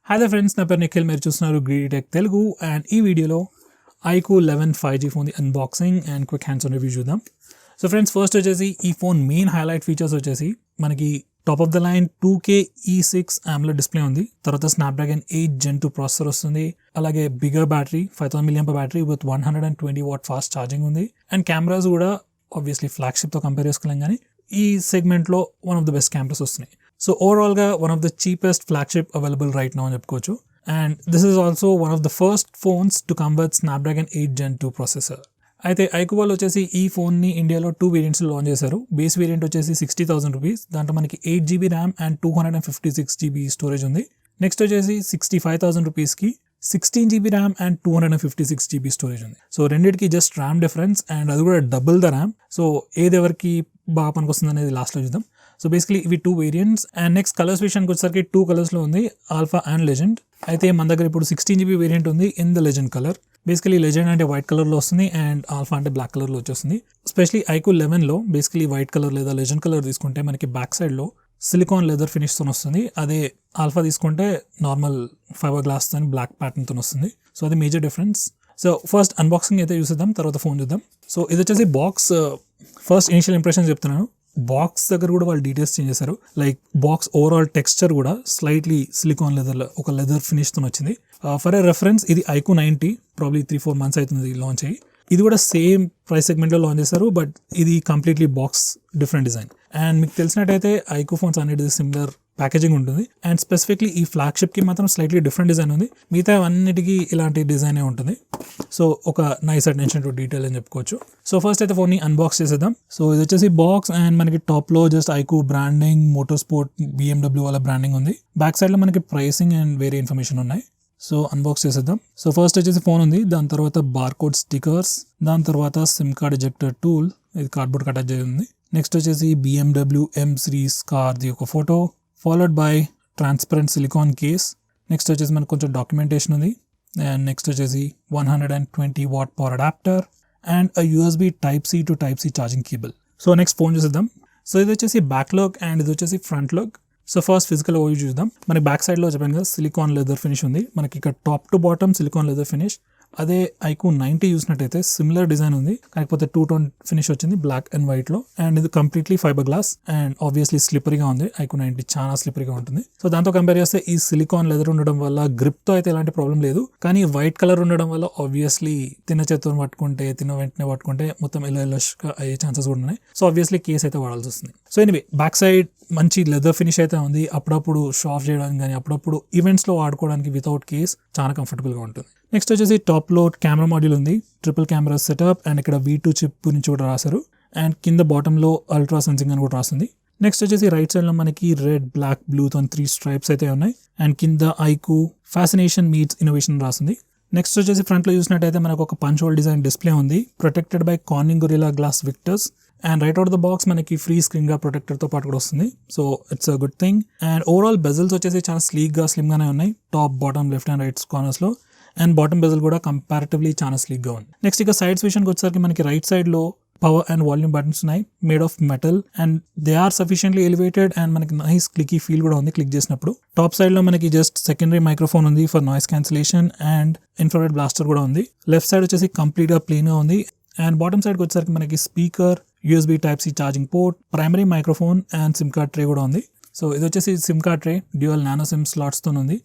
Hi there friends, నా పేరు నిఖిల్. మీరు చూస్తున్నారు GreedyTech తెలుగు అండ్ ఈ వీడియోలో iQOO 11 5G phone the unboxing and quick hands on review చూద్దాం. సో ఫ్రెండ్స్, ఫస్ట్ వచ్చేసి ఈ ఫోన్ మెయిన్ హైలైట్ ఫీచర్స్ వచ్చేసి మనకి top of the line 2K E6 AMOLED display ఉంది. తర్వాత స్నాప్డ్రాగన్ 8 Gen 2 ప్రాసెసర్ వస్తుంది. అలాగే bigger battery 5000 mAh battery with 120 watt fast charging ఉంది. అండ్ కెమెరాస్ కూడా ఆబ్వియస్లీ ఫ్లాగ్షిప్తో కంపేర్ చేసుకోలేం, కానీ ఈ సెగ్మెంట్లో one of the best cameras వస్తున్నాయి. సో ఓవరాల్గా one of the cheapest flagship available right now అని చెప్పుకోవచ్చు. And this is also one of the first phones to come with Snapdragon 8 Gen 2 processor. అయితే iQOO వాళ్ళు వచ్చేసి ఈ ఫోన్ని ఇండియాలో 2 వేరియంట్స్లో లాంచ్ చేశారు. బేస్ వేరియంట్ వచ్చేసి 60,000 రూపీస్, దాంట్లో మనకి 8GB RAM and 256GB storage ఉంది. నెక్స్ట్ వచ్చేసి 65,000 రూపీస్కి 16GB RAM and 256GB storage ఉంది. సో రెండింటికి జస్ట్ ర్యామ్ డిఫరెన్స్, అండ్ అది కూడా డబుల్ ద ర్యామ్. సో ఏది ఎవరికి బాగా పనికొస్తుంది అనేది లాస్ట్లో చూద్దాం. సో బేసిక్లీ ఇవి 2 వేరియంట్స్. అండ్ నెక్స్ట్ కలర్స్ విషయానికి వచ్చేసరికి 2 కలర్స్లో ఉంది, ఆల్ఫా అండ్ లెజెండ్. అయితే మన దగ్గర ఇప్పుడు 16GB వేరియంట్ ఉంది in the legend colour. Basically legend అంటే వైట్ కలర్లో వస్తుంది అండ్ ఆల్ఫా అంటే బ్లాక్ కలర్లో వచ్చేస్తుంది. స్పెషలీ iQOO 11లో బేసికలీ వైట్ కలర్ లేదా లెజెండ్ కలర్ తీసుకుంటే మనకి బ్యాక్ సైడ్లో సిలికాన్ లెదర్ ఫినిష్తో వస్తుంది. అదే ఆల్ఫా తీసుకుంటే నార్మల్ ఫైబర్ గ్లాస్తో బ్లాక్ ప్యాటర్న్తో వస్తుంది. సో అది major difference. So first unboxing అయితే చూసేద్దాం, తర్వాత ఫోన్ చూద్దాం. సో ఇది వచ్చేసి బాక్స్. ఫస్ట్ ఇనిషియల్ ఇంప్రెషన్స్ చెప్తున్నాను. బాక్స్ దగ్గర కూడా వాళ్ళు డీటెయిల్స్ చేంజ్ చేశారు. లైక్ బాక్స్ ఓవరాల్ టెక్స్చర్ కూడా స్లైట్లీ సిలికాన్ లెదర్, ఒక లెదర్ ఫినిష్తో వచ్చింది. ఫర్ ఎ రెఫరెన్స్ ఇది iQOO 90 ప్రాబ్లీ 3-4 months అవుతుంది లాంచ్ అయ్యి. ఇది కూడా సేమ్ ప్రైస్ సెగ్మెంట్లో లాంచ్ చేశారు, బట్ ఇది completely box different design. And మీకు తెలిసినట్టయితే iQOO ఫోన్స్ అనేది సిమిలర్ ప్యాకేజింగ్ ఉంటుంది, అండ్ స్పెసిఫిక్లీ ఈ ఫ్లాగ్షిప్కి మాత్రం స్లైట్లీ డిఫరెంట్ డిజైన్ ఉంది. మిగతా అన్నిటికీ ఇలాంటి డిజైనే ఉంటుంది. సో ఒక నైస్ అటెన్షన్ టు డీటెయిల్ అని చెప్పుకోవచ్చు. సో ఫస్ట్ అయితే ఫోన్ని అన్బాక్స్ చేసేద్దాం. సో ఇది వచ్చేసి బాక్స్, అండ్ మనకి టాప్లో just iQOO branding, motor sport, BMW వాళ్ళ బ్రాండింగ్ ఉంది. బ్యాక్ సైడ్లో మనకి ప్రైసింగ్ అండ్ వేరే ఇన్ఫర్మేషన్ ఉన్నాయి. సో అన్బాక్స్ చేసేద్దాం. సో ఫస్ట్ వచ్చేసి ఫోన్ ఉంది, దాని తర్వాత బార్కోడ్ స్టిక్కర్స్, దాని తర్వాత సిమ్ కార్డ్ ఎజెక్టర్ టూల్, ఇది కార్డ్బోర్డ్ అటాచ్ చేసి ఉంది. నెక్స్ట్ వచ్చేసి BMW M సిరీస్ కార్ది ఒక photo, followed by transparent silicon case. Next వచ్చేసి మనకు కొంచెం డాక్యుమెంటేషన్ ఉంది. అండ్ నెక్స్ట్ వచ్చేసి 120 watt power adapter and USB Type-C to Type-C charging cable. So next phone చూసేద్దాం. సో ఇది వచ్చేసి బ్యాక్ లాగ్ అండ్ ఇది వచ్చేసి front look. So first physical over చూద్దాం. మనకి బ్యాక్ సైడ్లో చెప్పాను కదా సిలికాన్ లెదర్ ఫినిష్ ఉంది. మనకి ఇక్కడ top to bottom silicon leather finish. అదే iQOO 90 చూసినట్టయితే సిమిలర్ డిజైన్ ఉంది, కాకపోతే 2-tone ఫినిష్ వచ్చింది బ్లాక్ అండ్ వైట్ లో. అండ్ ఇది completely fibre glass and obviously స్లిపరీగా ఉంది. iQOO 90 చాలా స్లిపరీగా ఉంటుంది. సో దాంతో కంపేర్ చేస్తే ఈ సిలికాన్ లెదర్ ఉండడం వల్ల గ్రిప్ తో అయితే ఎలాంటి ప్రాబ్లం లేదు, కానీ వైట్ కలర్ ఉండడం వల్ల ఆబ్వియస్లీ తిన్న చేతితో పట్టుకుంటే, తిన్న వెంటనే పట్టుకుంటే మొత్తం ఎల్లోయిష్ గా అయ్యే ఛాన్సెస్ కూడా ఉన్నాయి. సో ఆబ్వియస్లీ కేస్ అయితే వాడాల్సి వస్తుంది. సో ఎనివే బ్యాక్ సైడ్ మంచి లెదర్ ఫినిష్ అయితే ఉంది. అప్పుడప్పుడు షో ఆఫ్ చేయడానికి కానీ అప్పుడప్పుడు ఈవెంట్స్లో వాడుకోవడానికి వితౌట్ కేస్ చాలా కంఫర్టబుల్గా ఉంటుంది. నెక్స్ట్ వచ్చేసి టాప్లో కెమెరా మాడ్యూల్ ఉంది, ట్రిపుల్ కెమెరా సెటప్, అండ్ ఇక్కడ V2 చిప్ గురించి కూడా రాశారు. అండ్ కింద బాటంలో అల్ట్రా సెన్సింగ్ అని కూడా రాస్తుంది. నెక్స్ట్ వచ్చేసి రైట్ సైడ్లో మనకి రెడ్, బ్లాక్, బ్లూతో 3 స్ట్రైప్స్ అయితే ఉన్నాయి. అండ్ కింద iQOO ఫ్యాసినేషన్ మీట్స్ ఇన్నోవేషన్ రాస్తుంది. నెక్స్ట్ వచ్చేసి ఫ్రంట్లో చూసినట్టయితే మనకు ఒక పంచ్ హోల్ డిజైన్ డిస్ప్లే ఉంది, protected by Corning Gorilla Glass Victus. And right out the box మనకి ఫ్రీ స్క్రీన్ గా ప్రొటెక్టర్తో పాటు కూడా వస్తుంది. So it's a good thing. And overall bezels వచ్చేసి చాలా స్లీమ్ గానే ఉన్నాయి, top, bottom, left and right corners లో. అండ్ బాటమ్ బెజల్ కూడా కంపారిటివ్లీ చాలా స్లీక్ గా ఉంది. నెక్స్ట్ ఇక సైడ్స్ విషయానికి వచ్చేసరికి మనకి రైట్ సైడ్ లో పవర్ అండ్ వాల్యూమ్ బటన్స్ ఉన్నాయి, made of metal, and they are sufficiently elevated. And మనకి నైస్ క్లికీ ఫీల్ కూడా ఉంది క్లిక్ చేసినప్పుడు. టాప్ సైడ్ లో మనకి జస్ట్ సెకండరీ మైక్రోఫోన్ ఉంది for noise cancellation, and infrared blaster కూడా ఉంది. లెఫ్ట్ సైడ్ వచ్చేసి కంప్లీట్ గా ప్లేన్ గా ఉంది. అండ్ బాటమ్ సైడ్కి వచ్చేసరికి మనకి speaker, USB Type-C charging port, primary microphone and sim card tray కూడా ఉంది. సో ఇది వచ్చేసి SIM card tray, dual nano SIM స్లాట్స్తో ఉంది.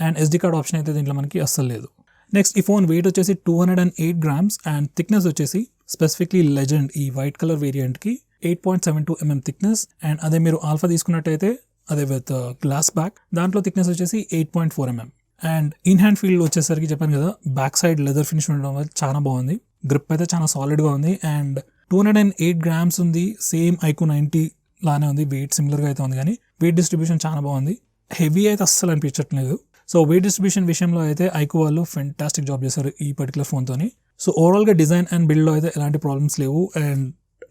అండ్ SD కార్డ్ ఆప్షన్ అయితే దీంట్లో మనకి అస్సలు లేదు. నెక్స్ట్ ఈ ఫోన్ వెయిట్ వచ్చేసి 208 grams అండ్ థిక్నెస్ వచ్చేసి స్పెసిఫిక్లీ లెజెండ్ ఈ వైట్ కలర్ వేరియంట్కి 8.72 mm థిక్నెస్. అండ్ అదే మీరు ఆల్ఫా తీసుకున్నట్టయితే అదే విత్ గ్లాస్ బ్యాక్, దాంట్లో థిక్నెస్ వచ్చేసి 8.4 mm. And in hand feel వచ్చేసరికి చెప్పాను కదా బ్యాక్ సైడ్ లెదర్ ఫినిష్ ఉండడం వల్ల చాలా బాగుంది. గ్రిప్ అయితే చాలా సాలిడ్గా ఉంది. అండ్ 208 grams ఉంది, సేమ్ iQOO 90 లానే ఉంది. వెయిట్ సిమిలర్గా అయితే ఉంది, కానీ వెయిట్ డిస్ట్రిబ్యూషన్ చాలా బాగుంది. హెవీ అయితే అస్సలు అనిపించట్లేదు. సో వెయిట్ డిస్ట్రిబ్యూషన్ విషయంలో అయితే iQOO వాళ్ళు ఫెంటాస్టిక్ జాబ్ చేశారు ఈ పర్టికులర్ ఫోన్తోని. సో ఓవరాల్గా డిజైన్ అండ్ బిల్డ్లో అయితే ఎలాంటి ప్రాబ్లమ్స్ లేవు, అండ్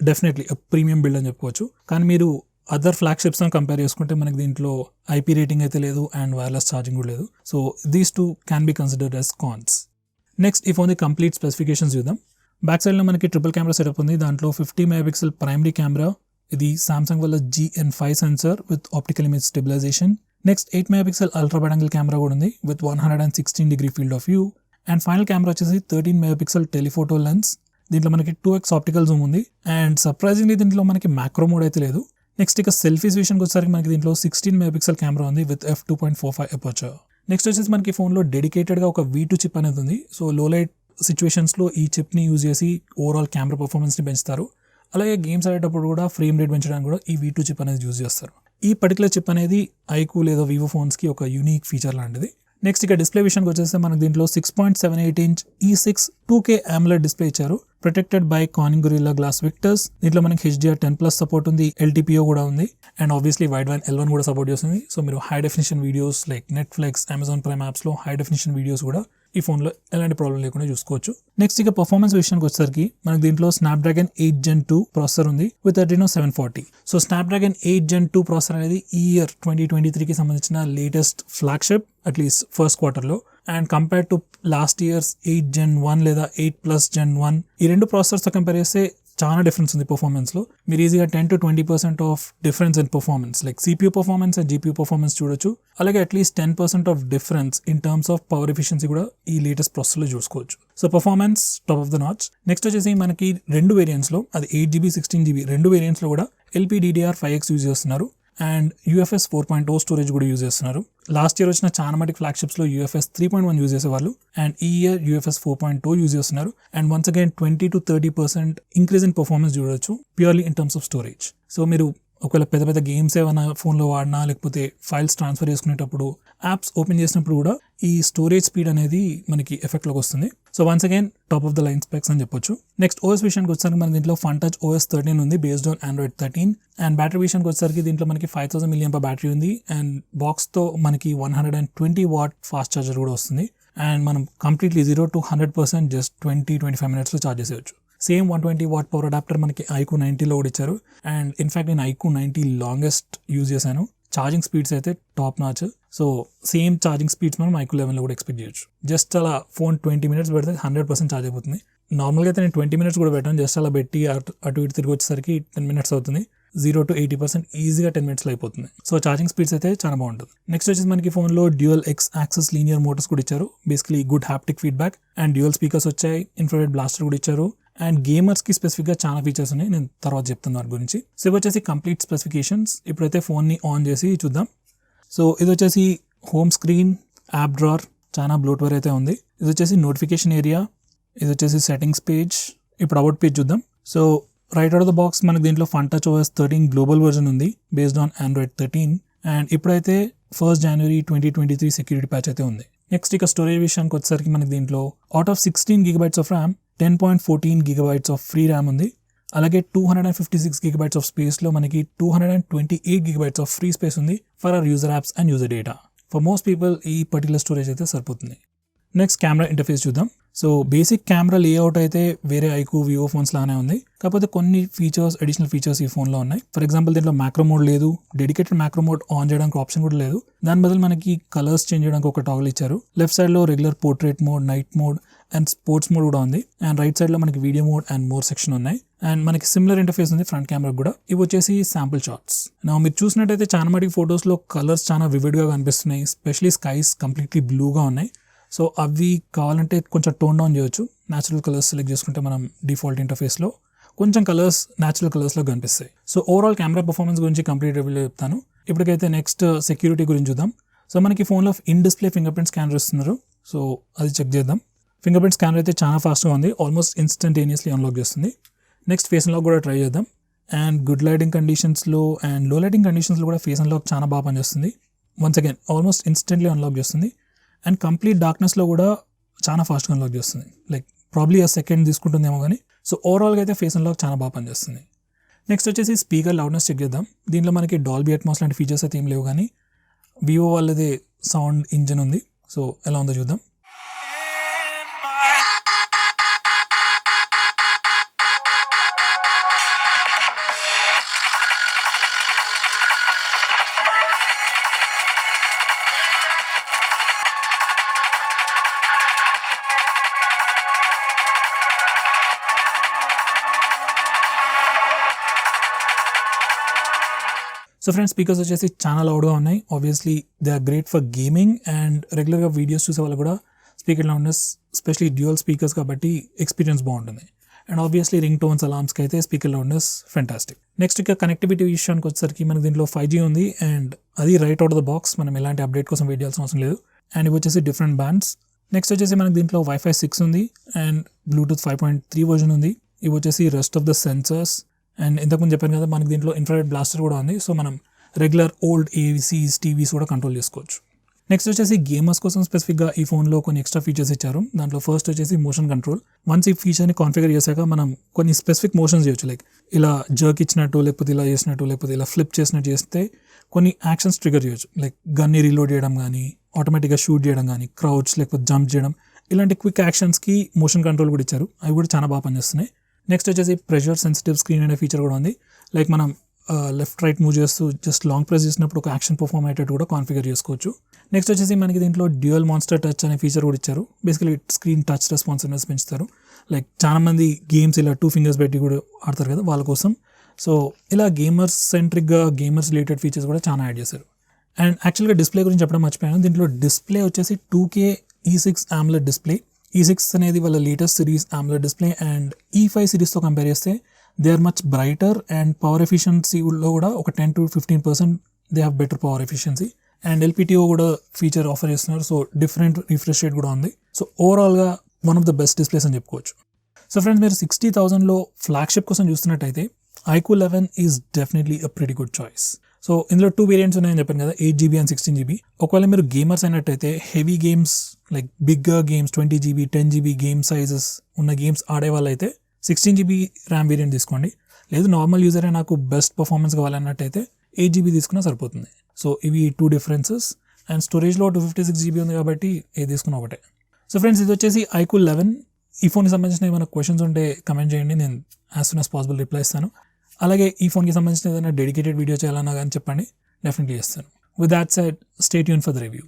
డెఫినెట్లీ ప్రీమియం బిల్డ్ అని చెప్పుకోవచ్చు. కానీ మీరు అదర్ ఫ్లాగ్షిప్స్తో కంపేర్ చేసుకుంటే మనకి దీంట్లో IP రేటింగ్ అయితే లేదు, అండ్ వైర్లెస్ ఛార్జింగ్ కూడా లేదు. So these 2 can be considered as cons. Next ఈ ఫోన్ ది కంప్లీట్ స్పెసిఫికేషన్స్ చూద్దాం. బ్యాక్ సైడ్లో మనకి ట్రిపుల్ కెమెరా సెటప్ ఉంది, దాంట్లో 50 MP ప్రైమరీ కెమెరా, ఇది సామ్సంగ్ వల్ల GN5 sensor with optical image stabilisation. Next 8 megapixel ultra wide angle camera కూడా ఉంది with 116 degree field of view. And final camera వచ్చేసి 13 మెగాపిక్సెల్ టెలిఫోటో లెన్స్. దీంట్లో మనకి 2x ఆప్టికల్ జూమ్ ఉంది. అండ్ సర్ప్రైజింగ్లీ దీంట్లో మనకి మ్యాక్రో మోడ్ అయితే లేదు. నెక్స్ట్ ఇక సెల్ఫీస్ విషయానికి వచ్చేసరికి మనకి దీంట్లో 16 మెగాపిక్సెల్ కెమెరా ఉంది విత్ f2.45 అపర్చర్. నెక్స్ట్ వచ్చేసి మనకి ఫోన్లో డెడికేటెడ్గా ఒక V2 చిప్ అనేది ఉంది. సో లో లైట్ సిచ్యువేషన్స్లో ఈ చిప్ని యూజ్ చేసి ఓవరాల్ కెమెరా పర్ఫార్మెన్స్ని పెంచుతారు. అలాగే గేమ్స్ ఆడేటప్పుడు కూడా ఫ్రేమ్ రేట్ పెంచడానికి కూడా ఈ V2 చిప్ అనేది యూజ్ చేస్తారు. ఈ పర్టికులర్ చిప్ అనేది iQOO లేదా వివో ఫోన్స్కి ఒక యూనిక్ ఫీచర్ లాంటిది. నెక్స్ట్ ఇక డిస్ప్లే విషయానికి వచ్చేస్తే మనకు దీంట్లో 6.78 inch E6 2K AMOLED display ఇచ్చారు, protected by Corning Gorilla Glass Victus. దీంట్లో మనకి HDR10+ సపోర్ట్ ఉంది, LTPO కూడా ఉంది, and obviously wide band L1 కూడా సపోర్ట్ చేస్తుంది. సో మీరు high definition videos like Netflix, Amazon prime యాప్స్లో హై డెఫినిషన్ వీడియోస్ కూడా ఈ ఫోన్లో ఎలాంటి ప్రాబ్లం లేకుండా చూసుకోవచ్చు. నెక్స్ట్ ఇక పర్ఫార్మెన్స్ విషయానికి వచ్చేసరికి మనకి దీంట్లో స్నాప్డ్రాగన్ 8 Gen 2 ప్రాసెసర్ ఉంది with Adreno 740. So Snapdragon 8 Gen 2 processor అనేది ఈ ఇయర్ 2023కి సంబంధించిన లేటెస్ట్ ఫ్లాగ్షిప్, అట్లీస్ట్ ఫస్ట్ క్వార్టర్లో. And compare to last years 8 Gen 1 లేదా 8+ Gen 1, ఈ రెండు ప్రాసెసర్స్తో కంపేర్ చేస్తే చాలా డిఫరెన్స్ ఉంది పర్ఫార్మెన్స్లో. మీరు ఈజీగా 10-20% of difference in performance like CPU performance and GPU performance చూడొచ్చు. అలాగే at least 10% of difference in terms of power efficiency కూడా ఈ లేటెస్ట్ ప్రాసెసర్లో చూసుకోవచ్చు. So performance top of the notch. Next వచ్చేసి మనకి రెండు వేరియంట్స్లో, అది 8GB 16GB రెండు వేరియంట్స్లో కూడా LPDDR5X యూజ్ చేస్తున్నారు. అండ్ UFS 4.0 స్టోరేజ్ కూడా యూజ్ చేస్తున్నారు. లాస్ట్ ఇయర్ వచ్చిన చాలా మటుకు ఫ్లాగ్షిప్స్లో UFS 3.1 యూజ్ చేసేవాళ్ళు, అండ్ ఈ ఇయర్ UFS 4.0 యూజ్ చేస్తున్నారు. And once again 20-30% increase in performance చూడొచ్చు purely in terms of storage. So మీరు ఒకవేళ పెద్ద పెద్ద గేమ్స్ ఏమైనా ఫోన్లో వాడినా, లేకపోతే ఫైల్స్ ట్రాన్స్ఫర్ చేసుకునేటప్పుడు, యాప్స్ ఓపెన్ చేసినప్పుడు కూడా ఈ స్టోరేజ్ స్పీడ్ అనేది మనకి ఎఫెక్ట్లోకి వస్తుంది. So once again top of the line specs అని చెప్పొచ్చు. నెక్స్ట్ OS విషయానికి వచ్చేసరికి మన దీంట్లో FunTouch OS 13 ఉంది based on Android 13. And battery విషయానికి వచ్చేసరికి దీంట్లో మనకి 5000 mAh బ్యాటరీ ఉంది. అండ్ బాక్స్తో మనకి 120 వాట్ ఫాస్ట్ ఛార్జర్ కూడా వస్తుంది. అండ్ మనం కంప్లీట్లీ 0 to 100% జస్ట్ 20-25 minutesలో ఛార్జ్ చేసేయచ్చు. సేమ్ 120 వాట్ పవర్ అడాప్టర్ మనకి iQOO 90లో కూడా ఇచ్చారు. అండ్ ఇన్ఫాక్ట్ నేను iQOO 90 లాంగెస్ట్ యూజ్ చేశాను. ఛార్జింగ్ స్పీడ్స్ అయితే top notch. So same charging speeds మనం iQOO 11లో కూడా ఎక్స్పెక్ట్ చేయొచ్చు. జస్ట్ అలా ఫోన్ 20 minutes పెడితే 100% ఛార్జ్ అయిపోతుంది. నార్మల్గా అయితే నేను 20 minutes కూడా పెట్టాను, జస్ట్ అలా పెట్టి అటు ఇటు తిరిగి వచ్చేసరికి 10 minutes అవుతుంది. 0 to 80% ఈజీగా 10 minutesలో అయిపోతుంది. సో ఛార్జింగ్ స్పీడ్స్ అయితే చాలా బాగుంటుంది. నెక్స్ట్ వచ్చేసి మనకి ఫోన్లో dual X access linear motors కూడా ఇచ్చారు, basically good haptic feedback. And dual speakers వచ్చాయి, ఇన్ఫ్రారెడ్ బ్లాస్టర్ కూడా ఇచ్చారు. అండ్ గేమర్స్కి స్పెసిఫిక్గా చాలా ఫీచర్స్ ఉన్నాయి, నేను తర్వాత చెప్తాను వాటి గురించి. సో ఇవి వచ్చేసి కంప్లీట్ స్పెసిఫికేషన్స్. ఇప్పుడైతే ఫోన్ని ఆన్ చేసి చూద్దాం. సో ఇది వచ్చేసి హోమ్ స్క్రీన్, యాప్ డ్రార్, చాలా బ్లోట్వేర్ అయితే ఉంది. ఇది వచ్చేసి నోటిఫికేషన్ ఏరియా, ఇది వచ్చేసి సెట్టింగ్స్ పేజ్. ఇప్పుడు అబౌట్ పేజ్ చూద్దాం. So right out of the box మనకి దీంట్లో FunTouch OS 13 గ్లోబల్ వర్జన్ ఉంది బేస్డ్ ఆన్ Android 13. అండ్ ఇప్పుడైతే 1st January 2023 సెక్యూరిటీ ప్యాచ్ అయితే ఉంది. నెక్స్ట్ ఇక స్టోరేజ్ విషయానికి వచ్చేసరికి మనకి దీంట్లో out of 16 GB of RAM 10.14 GB of free RAM ఉంది. అలాగే 256 GB ఆఫ్ స్పేస్లో మనకి 228 GB ఆఫ్ ఫ్రీ స్పేస్ ఉంది for hour user apps and user data. For most people ఈ పర్టికులర్ స్టోరేజ్ అయితే సరిపోతుంది. నెక్స్ట్ కెమెరా ఇంటర్ఫేస్ చూద్దాం. సో బేసిక్ కెమెరా లేఅవుట్ అయితే వేరే iQOO వివో ఫోన్స్ లానే ఉంది, కాకపోతే కొన్ని ఫీచర్స్, అడిషనల్ ఫీచర్స్ ఈ ఫోన్లో ఉన్నాయి. ఫర్ ఎగ్జాంపుల్ దీంట్లో మ్యాక్రో మోడ్ లేదు, డెడికేటెడ్ మ్యాక్రో మోడ్ ఆన్ చేయడానికి ఆప్షన్ కూడా లేదు. దాని బదులు మనకి కలర్స్ చేంజ్ చేయడానికి ఒక టాగల్ ఇచ్చారు. లెఫ్ట్ సైడ్లో regular portrait mode, night mode and sports mode కూడా ఉంది. అండ్ రైట్ సైడ్లో మనకి video mode and more section ఉన్నాయి. అండ్ మనకి సిమిలర్ ఇంటర్ఫేస్ ఉంది ఫ్రంట్ కెమెరా కూడా. ఇవి వచ్చేసి శాంపుల్ షాట్స్. నా మీరు చూసినట్టయితే చాలా మటుకు ఫొటోస్లో కలర్స్ చాలా వివిడ్గా కనిపిస్తున్నాయి, స్పెషలీ స్కైస్ కంప్లీట్లీ బ్లూగా ఉన్నాయి. సో అవి కావాలంటే కొంచెం టోన్ డౌన్ చేయొచ్చు. న్యాచురల్ కలర్స్ సెలెక్ట్ చేసుకుంటే మనం డిఫాల్ట్ ఇంటర్ఫేస్లో కొంచెం కలర్స్ న్యాచురల్ కలర్స్లో కనిపిస్తాయి. సో ఓవరాల్ కెమెరా పర్ఫార్మెన్స్ గురించి కంప్లీట్ రివ్యూలో చెప్తాను. ఇప్పటికైతే నెక్స్ట్ సెక్యూరిటీ గురించి చూద్దాం. సో మనకి ఫోన్లో in display finger print scanner ఇస్తున్నారు. సో అది చెక్ చేద్దాం. ఫింగర్ ప్రింట్ స్కానర్ అయితే చాలా ఫాస్ట్గా ఉంది, ఆల్మోస్ట్ ఇన్స్టంటేనియస్లీ అన్లాక్ చేస్తుంది. నెక్స్ట్ ఫేస్ అన్లాక్ కూడా ట్రై చేద్దాం. అండ్ గుడ్ లైటింగ్ కండిషన్స్లో అండ్ లో లైటింగ్ కండిషన్స్లో కూడా ఫేస్ అన్లాక్ చాలా బాగా పనిచేస్తుంది. Once again almost instantly unlock చేస్తుంది. అండ్ కంప్లీట్ డార్క్నెస్లో కూడా చాలా ఫాస్ట్గా అన్లాక్ చేస్తుంది, లైక్ ప్రాబ్లీ ఆ సెకండ్ తీసుకుంటుందేమో కానీ. సో ఓవరాల్గా అయితే ఫేస్ అన్లాక్ చాలా బాగా పనిచేస్తుంది. నెక్స్ట్ వచ్చేసి స్పీకర్ లౌడ్నెస్ చెక్ చేద్దాం. దీంట్లో మనకి డాల్బీ అట్మాస్ లాంటి ఫీచర్స్ అయితే ఏం లేవు, కానీ వివో వాళ్ళదే సౌండ్ ఇంజిన్ ఉంది. సో ఎలా ఉందో చూద్దాం. సో ఫ్రెండ్స్ స్పీకర్స్ వచ్చేసి చాలా లౌడ్గా ఉన్నాయి. Obviously they are great for gaming and రెగ్యులర్గా వీడియోస్ చూసే వాళ్ళు కూడా speaker loudness, specially dual speakers కాబట్టి ఎక్స్పీరియన్స్ బాగుంటుంది. అండ్ ఆబ్వియస్లీ రింగ్ టోన్స్, అలామ్స్కి అయితే స్పీకర్ లౌడ్నెస్ ఫెంటాస్టిక్. నెక్స్ట్ ఇక కనెక్టివిటీ విషయానికి వచ్చేసరికి మనకి దీంట్లో 5G ఉంది అండ్ అది right out of the box, మనం ఎలాంటి అప్డేట్ కోసం వెయిట్ చేయాల్సిన అవసరం లేదు. అండ్ ఇవి వచ్చేసి డిఫరెంట్ బ్యాండ్స్. నెక్స్ట్ వచ్చేసి మనకి దీంట్లో Wi-Fi 6 ఉంది అండ్ బ్లూటూత్ 5.3 వర్జన్ ఉంది. ఇవి వచ్చేసి rest of the sensors. And ఇంతకుముందు చెప్పాను కదా మనకి దీంట్లో ఇన్ఫ్రారెడ్ బ్లాస్టర్ కూడా ఉంది. సో మనం రెగ్యులర్ ఓల్డ్ ఏసీస్, టీవీస్ కూడా కంట్రోల్ చేసుకోవచ్చు. నెక్స్ట్ వచ్చేసి గేమర్స్ కోసం స్పెసిఫిక్గా ఈ ఫోన్లో కొన్ని ఎక్స్ట్రా ఫీచర్స్ ఇచ్చారు. దాంట్లో ఫస్ట్ వచ్చేసి మోషన్ కంట్రోల్. వన్స్ ఈ ఫీచర్ని కాన్ఫిగర్ చేశాక మనం కొన్ని స్పెసిఫిక్ మోషన్స్ చేయొచ్చు. లైక్ ఇలా జర్క్ ఇచ్చినట్టు, లేకపోతే ఇలా చేసినట్టు, లేకపోతే ఇలా ఫ్లిప్ చేసినట్టు చేస్తే కొన్ని యాక్షన్స్ ట్రిగర్ చేయొచ్చు. లైక్ గన్ని రీలోడ్ చేయడం కానీ, ఆటోమేటిక్గా షూట్ చేయడం కానీ, క్రౌచ్ లేకపోతే జంప్ చేయడం, ఇలాంటి క్విక్ యాక్షన్స్కి మోషన్ కంట్రోల్ కూడా ఇచ్చారు. అవి కూడా చాలా బాగా పనిచేస్తున్నాయి. నెక్స్ట్ వచ్చేసి ప్రెషర్ సెన్సిటివ్ స్క్రీన్ అనే ఫీచర్ కూడా ఉంది. లైక్ మనం లెఫ్ట్ రైట్ మూవ్ చేస్తూ జస్ట్ లాంగ్ ప్రెస్ చేసినప్పుడు ఒక యాక్షన్ పర్ఫామ్ అయ్యేటట్టు కూడా కాన్ఫిగర్ చేసుకోవచ్చు. నెక్స్ట్ వచ్చేసి మనకి దీంట్లో డ్యూయల్ మాన్స్టర్ టచ్ అనే ఫీచర్ కూడా ఇచ్చారు. బేసికలీ స్క్రీన్ టచ్ రెస్పాన్సివ్నెస్ పెంచుతారు. లైక్ చాలా మంది గేమ్స్ ఇలా 2 ఫింగర్స్ పెట్టి కూడా ఆడతారు కదా వాళ్ళ కోసం. సో ఇలా గేమర్స్ సెంట్రిక్గా గేమర్స్ రిలేటెడ్ ఫీచర్స్ కూడా చాలా యాడ్ చేశారు. అండ్ యాక్చువల్గా డిస్ప్లే గురించి చెప్పడం మర్చిపోయాను. దీంట్లో డిస్ప్లే వచ్చేసి 2K E6 AMOLED display. E6 అనేది వాళ్ళ latest series AMOLED display and E5 సిరీస్తో కంపేర్ చేస్తే they are much brighter and power ఎఫిషియన్సీలో కూడా ఒక 10 to 15% they have better power efficiency. And LPTO కూడా ఫీచర్ ఆఫర్ చేస్తున్నారు. సో డిఫరెంట్ రిఫ్రెష్ రేట్ కూడా ఉంది. సో ఓవరాల్గా one of the best displays అని చెప్పుకోవచ్చు. సో ఫ్రెండ్స్ మీరు 60,000లో ఫ్లాగ్షిప్ కోసం చూస్తున్నట్టయితే iQOO 11 is definitely a pretty good choice. So ఇందులో 2 వేరియంట్స్ ఉన్నాయని చెప్పాను కదా, 8GB అండ్ 16GB. ఒకవేళ మీరు గేమర్స్ అయినట్టయితే heavy games like bigger games 20GB 10GB game sizes ఉన్న గేమ్స్ ఆడే వాళ్ళైతే 16GB ర్యామ్ వేరియంట్ తీసుకోండి. లేదు నార్మల్ యూజరే నాకు బెస్ట్ పర్ఫార్మెన్స్ కావాలన్నట్టయితే 8GB తీసుకున్నా సరిపోతుంది. సో ఇవి 2 డిఫరెన్సెస్. అండ్ స్టోరేజ్లో 256GB ఉంది కాబట్టి ఏది తీసుకున్నా ఒకటే. సో ఫ్రెండ్స్ ఇది వచ్చేసి iQOO 11. ఈ ఫోన్కి సంబంధించిన ఏమైనా క్వశ్చన్స్ ఉంటే కమెంట్ చేయండి, నేను as soon as possible reply ఇస్తాను. అలాగే ఈ ఫోన్కి సంబంధించిన ఏదైనా డెడికేటెడ్ వీడియో చేయాలన్నా కానీ చెప్పండి, డెఫినెట్లీ చేస్తాను. With that said stay tune for the review.